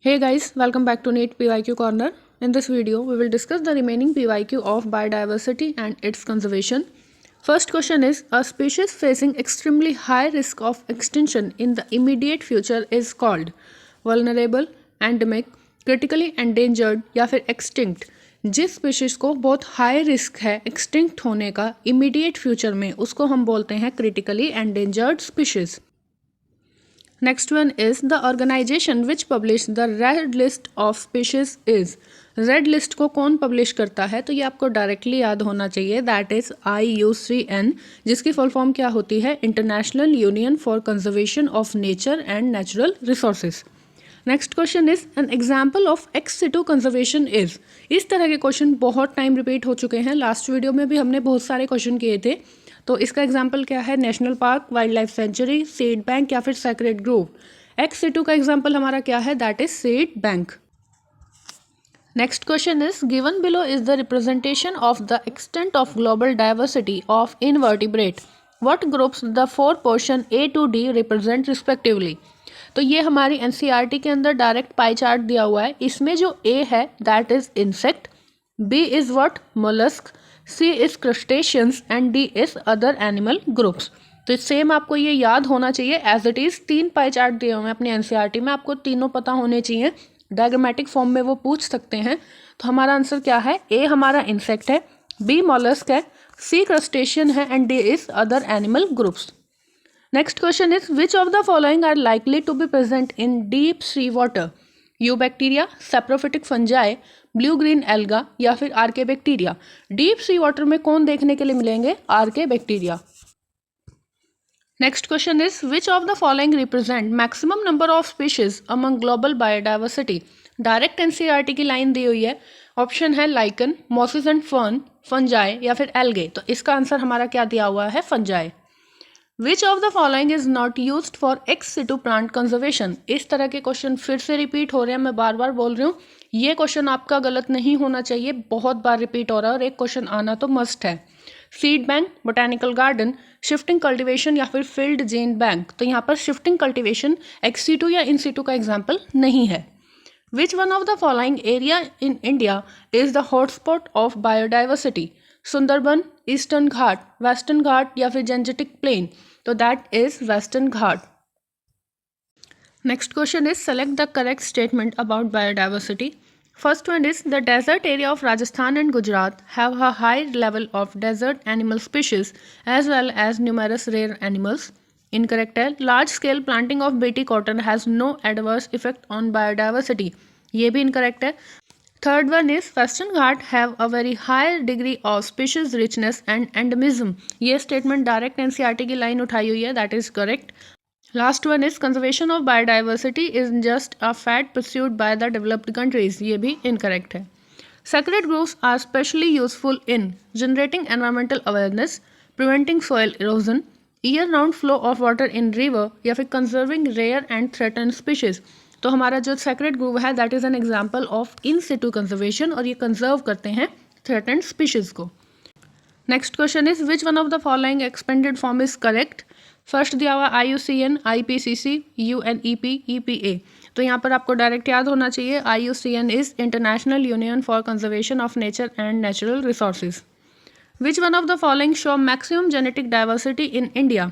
Hey guys, welcome back to NEET PYQ Corner. In this video, we will discuss the remaining PYQ of biodiversity and its conservation. First question is, a species facing extremely high risk of extinction in the immediate future is called vulnerable, endemic, critically endangered या फिर extinct. जिस species को बहुत high risk है extinct होने का immediate future में उसको हम बोलते हैं critically endangered species. Next one is the organization which publish the red list of species is. Red list को कौन पब्लिश करता है तो ये आपको डायरेक्टली याद होना चाहिए. दैट इज IUCN, जिसकी फुल फॉर्म क्या होती है? International union for conservation of nature and natural resources. Next question is an example of ex situ conservation is. इस तरह के क्वेश्चन बहुत टाइम रिपीट हो चुके हैं. लास्ट वीडियो में भी हमने बहुत सारे क्वेश्चन किए थे. तो इसका एग्जाम्पल क्या है? National park, wild life sanctuary, seed bank या फिर सेक्रेड ग्रोव. एक्स सिटू का एग्जाम्पल हमारा क्या है? That is seed bank. Next question is given below is the representation of the extent of global diversity of invertebrate. What groups the four portion A to D represent respectively. तो ये हमारी NCERT के अंदर direct pie chart दिया हुआ है. इसमें जो A है that is insect, B is what? Mollusc, C is crustaceans and D is other animal groups. तो सेम आपको ये याद होना चाहिए as it is. 3 pie chart दिए हुए हैं अपनी NCERT में, आपको तीनों पता होने चाहिए. डायग्रामेटिक फॉर्म में वो पूछ सकते हैं. तो हमारा आंसर क्या है? A हमारा इंसेक्ट है, B मोलस्क है, C क्रस्टेशियन है and D is other animal groups. Next question is which of the following are likely to be present in deep sea water. Eubacteria, saprophytic fungi, blue green alga या फिर archaebacteria. Deep sea water में कौन देखने के लिए मिलेंगे? Archaebacteria. Next question is which of the following represent maximum number of species among global biodiversity. Direct NCERT की line दी हुई है. ऑप्शन है lichen, mosses and fern, fungi या फिर एल्गे. तो इसका आंसर हमारा क्या दिया हुआ है? Fungi. Which of the following is not used for ex situ plant conservation. इस तरह के क्वेश्चन फिर से रिपीट हो रहे हैं. मैं बार बार बोल रही हूँ, ये क्वेश्चन आपका गलत नहीं होना चाहिए. बहुत बार रिपीट हो रहा है और एक क्वेश्चन आना तो मस्ट है. Seed bank, botanical garden, shifting cultivation या फिर फील्ड जीन बैंक. तो यहाँ पर शिफ्टिंग कल्टीवेशन एक्स सिटू या इन सिटू का एग्जाम्पल नहीं है. Which one of the following area in India is the hotspot of biodiversity. Sundarban, Eastern Ghat, Western Ghat या फिर जेंजेटिक प्लेन. तो that is Western Ghat. Next question is select the correct statement about biodiversity. First one is the desert area of Rajasthan and Gujarat have a high level of desert animal species as well as numerous rare animals. Incorrect है. Large scale planting of BT cotton has no adverse effect on biodiversity. ये भी incorrect है. Third one is Western Ghat have a very high degree of species richness and endemism. ये statement direct NCERT की line उठाई हुई है. That is correct. Last one is conservation of biodiversity is just a fad pursued by the developed countries. ये भी incorrect है. Sacred groves are especially useful in generating environmental awareness, preventing soil erosion, year round flow of water in river या फिर conserving rare and threatened species. तो हमारा जो sacred grove है that is an example of in situ conservation और ये conserve करते हैं थ्रेटन्ड स्पीशीज को. Next question is which one of the following expanded form is correct. First दिया हुआ IUCN, IPCC, UNEP, EPA. तो यहाँ पर आपको डायरेक्ट याद होना चाहिए. IUCN is international union for conservation of nature and natural resources. Which one of the following show maximum genetic diversity in India.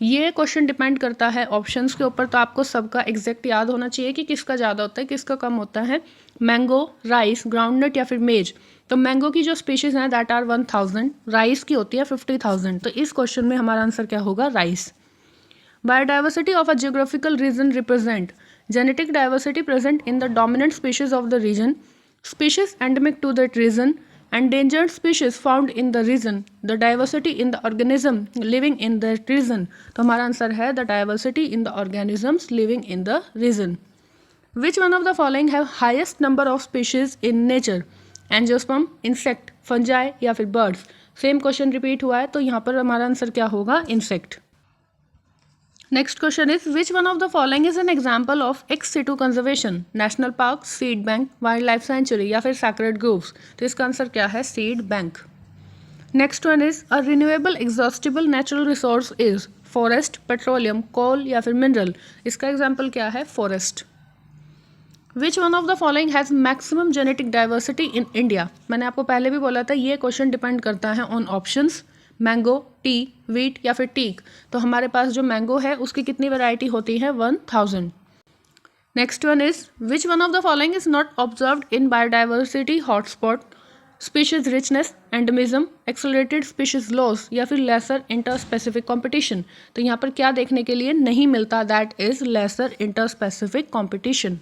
ये क्वेश्चन डिपेंड करता है ऑप्शंस के ऊपर. तो आपको सबका एग्जैक्ट याद होना चाहिए कि किसका ज़्यादा होता है किसका कम होता है. मैंगो, राइस, ग्राउंडनट या फिर मेज. तो मैंगो की जो स्पीशीज हैं दैट आर 1000, राइस की होती है 50,000. तो इस क्वेश्चन में हमारा आंसर क्या होगा? Rice. Biodiversity of a geographical region represent genetic diversity present in the dominant species of the region, species endemic to that region, endangered species found in the region, the diversity in the organism living in that region. तो हमारा answer है the diversity in the organisms living in the region. Which one of the following have highest number of species in nature? Angiosperm, insect, fungi या फिर birds. Same question repeat हुआ है तो यहाँ पर हमारा आंसर क्या होगा? Insect. Next question is which one of the following is an example of ex situ conservation. National park, seed bank, wildlife sanctuary या फिर सैक्रेड ग्रोव्स. तो इसका आंसर क्या है? Seed bank. Next one is a renewable exhaustible natural resource is forest, petroleum, coal या फिर mineral. इसका example क्या है? Forest. Which one of the following has maximum genetic diversity in India. मैंने आपको पहले भी बोला था ये क्वेश्चन डिपेंड करता है on options, mango, T, wheat या फिर टीक। तो हमारे पास जो मैंगो है उसकी कितनी वैरायटी होती है, 1000। Next one is which one of the following is not observed in biodiversity hotspot, species richness, endemism, accelerated species loss या फिर लेसर इंटर स्पेसिफिक कॉम्पिटिशन। तो यहाँ पर क्या देखने के लिए नहीं मिलता, that is lesser inter specific competition.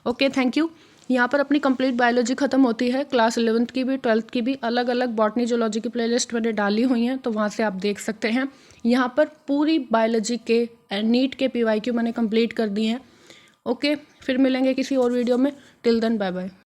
Okay, thank you. यहाँ पर अपनी कंप्लीट बायोलॉजी खत्म होती है। क्लास 11th की भी 12th की भी अलग अलग बॉटनी जूलॉजी की प्लेलिस्ट मैंने डाली हुई हैं, तो वहाँ से आप देख सकते हैं। यहाँ पर पूरी बायोलॉजी के नीट के PYQ मैंने कंप्लीट कर दिए हैं। ओके, फिर मिलेंगे किसी और वीडियो में। Till then bye bye.